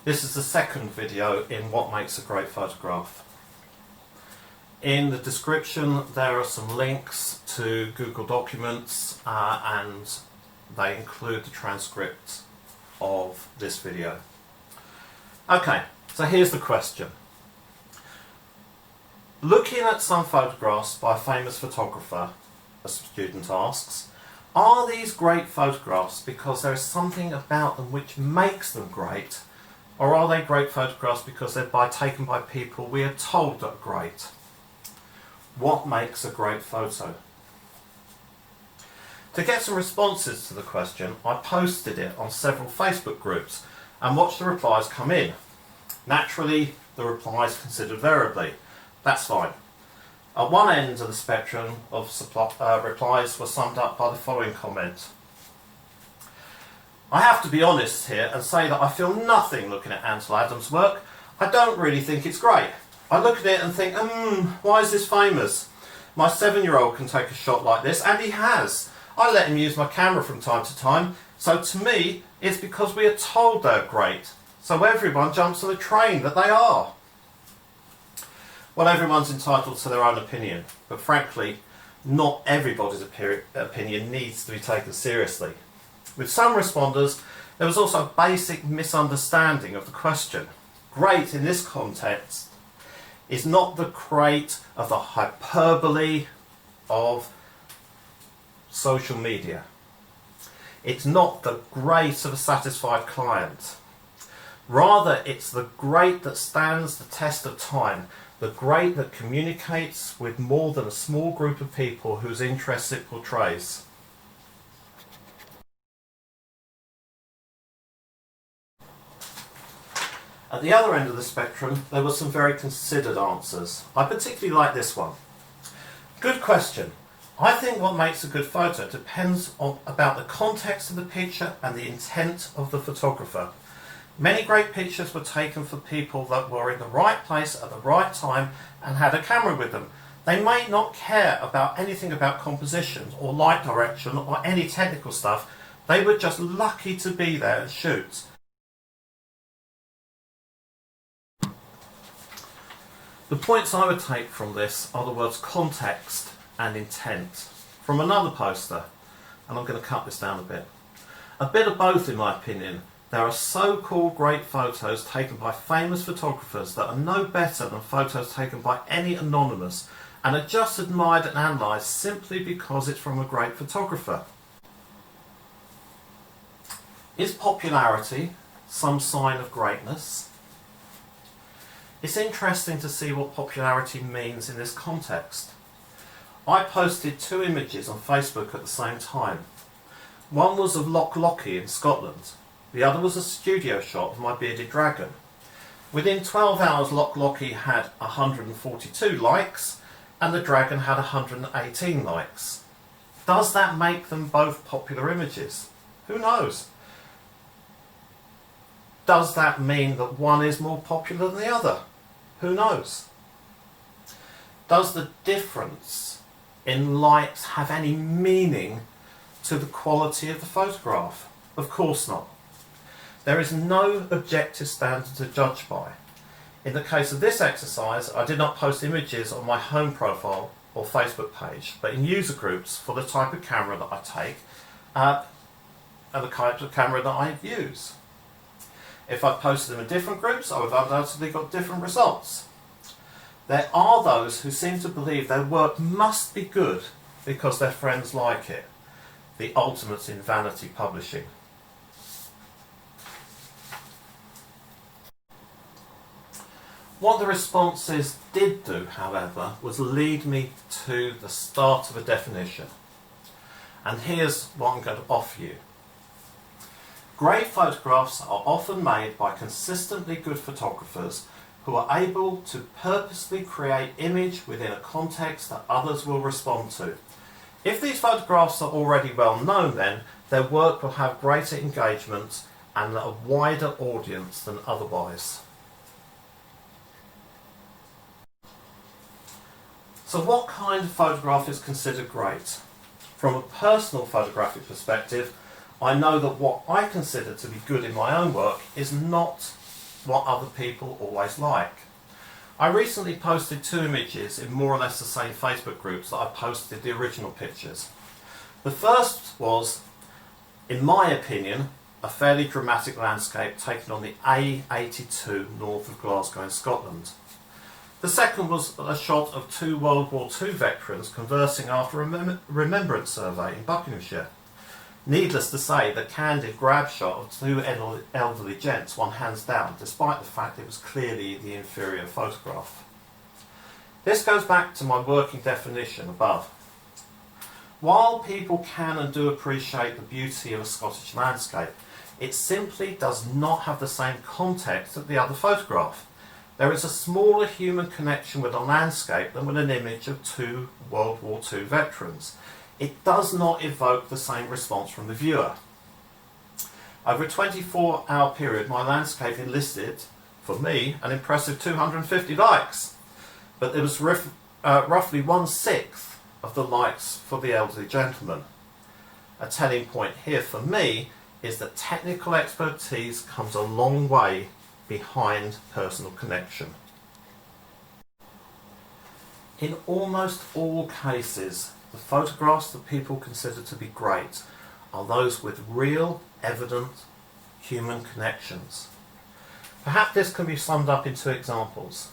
This is the second video in what makes a great photograph. In the description there are some links to Google Documents and they include the transcript of this video. Okay, so here's the question. Looking at some photographs by a famous photographer, a student asks, are these great photographs because there is something about them which makes them great, or are they great photographs because they're taken by people we are told are great? What makes a great photo? To get some responses to the question, I posted it on several Facebook groups and watched the replies come in. Naturally, the replies considered variably. That's fine. At one end of the spectrum of replies were summed up by the following comment. I have to be honest here and say that I feel nothing looking at Ansel Adams' work. I don't really think it's great. I look at it and think, why is this famous? My 7-year-old can take a shot like this, and he has. I let him use my camera from time to time, so to me, it's because we are told they're great. So everyone jumps on the train that they are. Well, everyone's entitled to their own opinion, but frankly, not everybody's opinion needs to be taken seriously. With some responders, there was also a basic misunderstanding of the question. Great in this context is not the great of the hyperbole of social media. It's not the great of a satisfied client. Rather, it's the great that stands the test of time, the great that communicates with more than a small group of people whose interests it portrays. At the other end of the spectrum, there were some very considered answers. I particularly like this one. Good question. I think what makes a good photo depends about the context of the picture and the intent of the photographer. Many great pictures were taken for people that were in the right place at the right time and had a camera with them. They may not care about anything about composition or light direction or any technical stuff. They were just lucky to be there and shoot. The points I would take from this are the words context and intent from another poster, and I'm going to cut this down a bit. A bit of both in my opinion. There are so-called great photos taken by famous photographers that are no better than photos taken by any anonymous and are just admired and analysed simply because it's from a great photographer. Is popularity some sign of greatness? It's interesting to see what popularity means in this context. I posted 2 images on Facebook at the same time. One was of Loch Lochy in Scotland. The other was a studio shot of my bearded dragon. Within 12 hours Loch Lochy had 142 likes and the dragon had 118 likes. Does that make them both popular images? Who knows? Does that mean that one is more popular than the other? Who knows? Does the difference in likes have any meaning to the quality of the photograph? Of course not. There is no objective standard to judge by. In the case of this exercise, I did not post images on my home profile or Facebook page, but in user groups for the type of camera that I take and the type of camera that I use. If I posted them in different groups, I would have undoubtedly got different results. There are those who seem to believe their work must be good because their friends like it. The ultimate in vanity publishing. What the responses did do, however, was lead me to the start of a definition. And here's what I'm going to offer you. Great photographs are often made by consistently good photographers who are able to purposely create image within a context that others will respond to. If these photographs are already well known, then their work will have greater engagement and a wider audience than otherwise. So what kind of photograph is considered great? From a personal photographic perspective, I know that what I consider to be good in my own work is not what other people always like. I recently posted 2 images in more or less the same Facebook groups that I posted the original pictures. The first was, in my opinion, a fairly dramatic landscape taken on the A82 north of Glasgow in Scotland. The second was a shot of 2 World War II veterans conversing after a remembrance survey in Buckinghamshire. Needless to say, the candid grab shot of 2 elderly gents won hands down, despite the fact it was clearly the inferior photograph. This goes back to my working definition above. While people can and do appreciate the beauty of a Scottish landscape, it simply does not have the same context as the other photograph. There is a smaller human connection with a landscape than with an image of 2 World War II veterans. It does not evoke the same response from the viewer. Over a 24-hour period, my landscape enlisted, for me, an impressive 250 likes. But there was roughly 1/6 of the likes for the elderly gentleman. A telling point here for me is that technical expertise comes a long way behind personal connection. In almost all cases, the photographs that people consider to be great are those with real, evident human connections. Perhaps this can be summed up in 2 examples.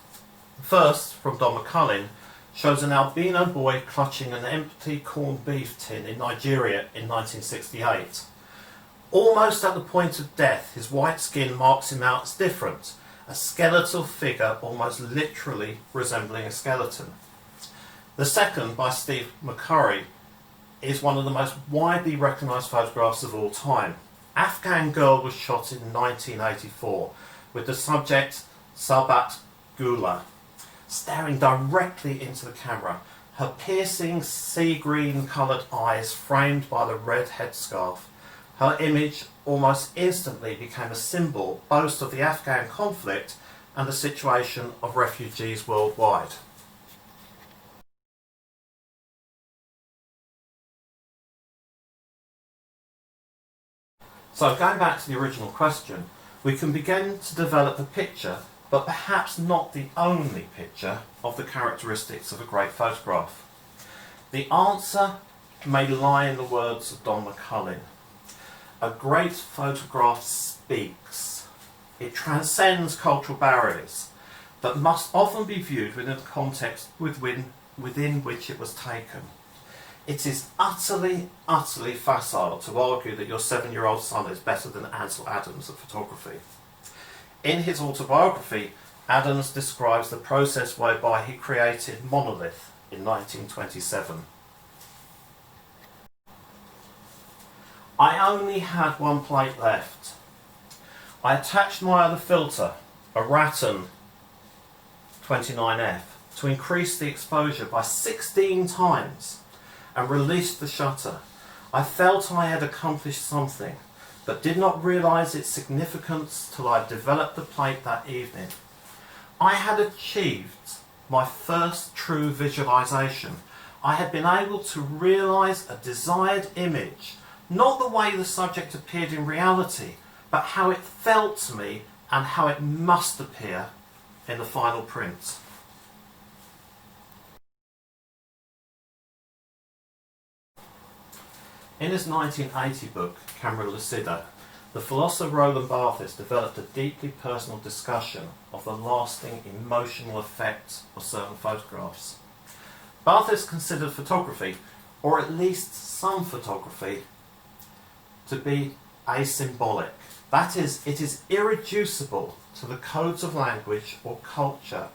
The first, from Don McCullin, shows an albino boy clutching an empty corned beef tin in Nigeria in 1968. Almost at the point of death, his white skin marks him out as different, a skeletal figure almost literally resembling a skeleton. The second, by Steve McCurry, is one of the most widely recognised photographs of all time. Afghan Girl was shot in 1984 with the subject Sabat Gula staring directly into the camera, her piercing sea green coloured eyes framed by the red headscarf. Her image almost instantly became a symbol both of the Afghan conflict and the situation of refugees worldwide. So going back to the original question, we can begin to develop a picture, but perhaps not the only picture, of the characteristics of a great photograph. The answer may lie in the words of Don McCullin. A great photograph speaks. It transcends cultural barriers, but must often be viewed within the context within which it was taken. It is utterly facile to argue that your 7-year-old son is better than Ansel Adams at photography. In his autobiography, Adams describes the process whereby he created Monolith in 1927. I only had 1 plate left. I attached my other filter, a Raton 29F, to increase the exposure by 16 times and released the shutter. I felt I had accomplished something, but did not realise its significance till I developed the plate that evening. I had achieved my first true visualisation. I had been able to realise a desired image, not the way the subject appeared in reality, but how it felt to me and how it must appear in the final print. In his 1980 book, Camera Lucida, the philosopher Roland Barthes developed a deeply personal discussion of the lasting emotional effects of certain photographs. Barthes considered photography, or at least some photography, to be asymbolic. That is, it is irreducible to the codes of language or culture,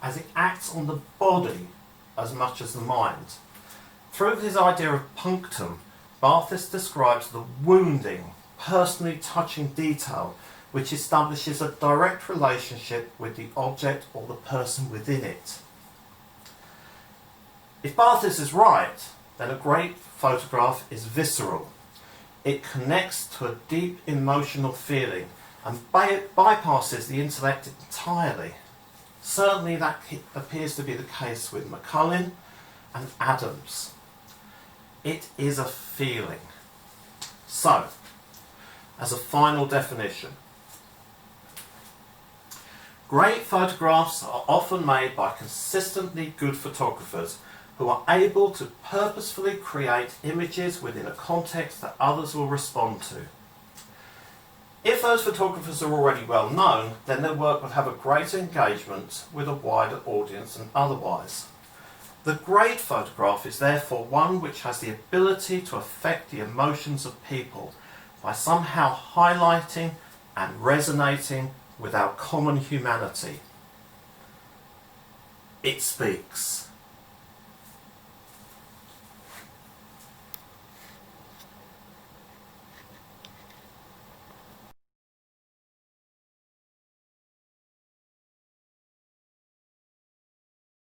as it acts on the body as much as the mind. Through his idea of punctum, Barthes describes the wounding, personally touching detail which establishes a direct relationship with the object or the person within it. If Barthes is right, then a great photograph is visceral. It connects to a deep emotional feeling and bypasses the intellect entirely. Certainly that appears to be the case with McCullin and Adams. It is a feeling. So, as a final definition, Great photographs are often made by consistently good photographers who are able to purposefully create images within a context that others will respond to. If those photographers are already well known, then their work will have a greater engagement with a wider audience than otherwise. The great photograph is therefore one which has the ability to affect the emotions of people by somehow highlighting and resonating with our common humanity. It speaks.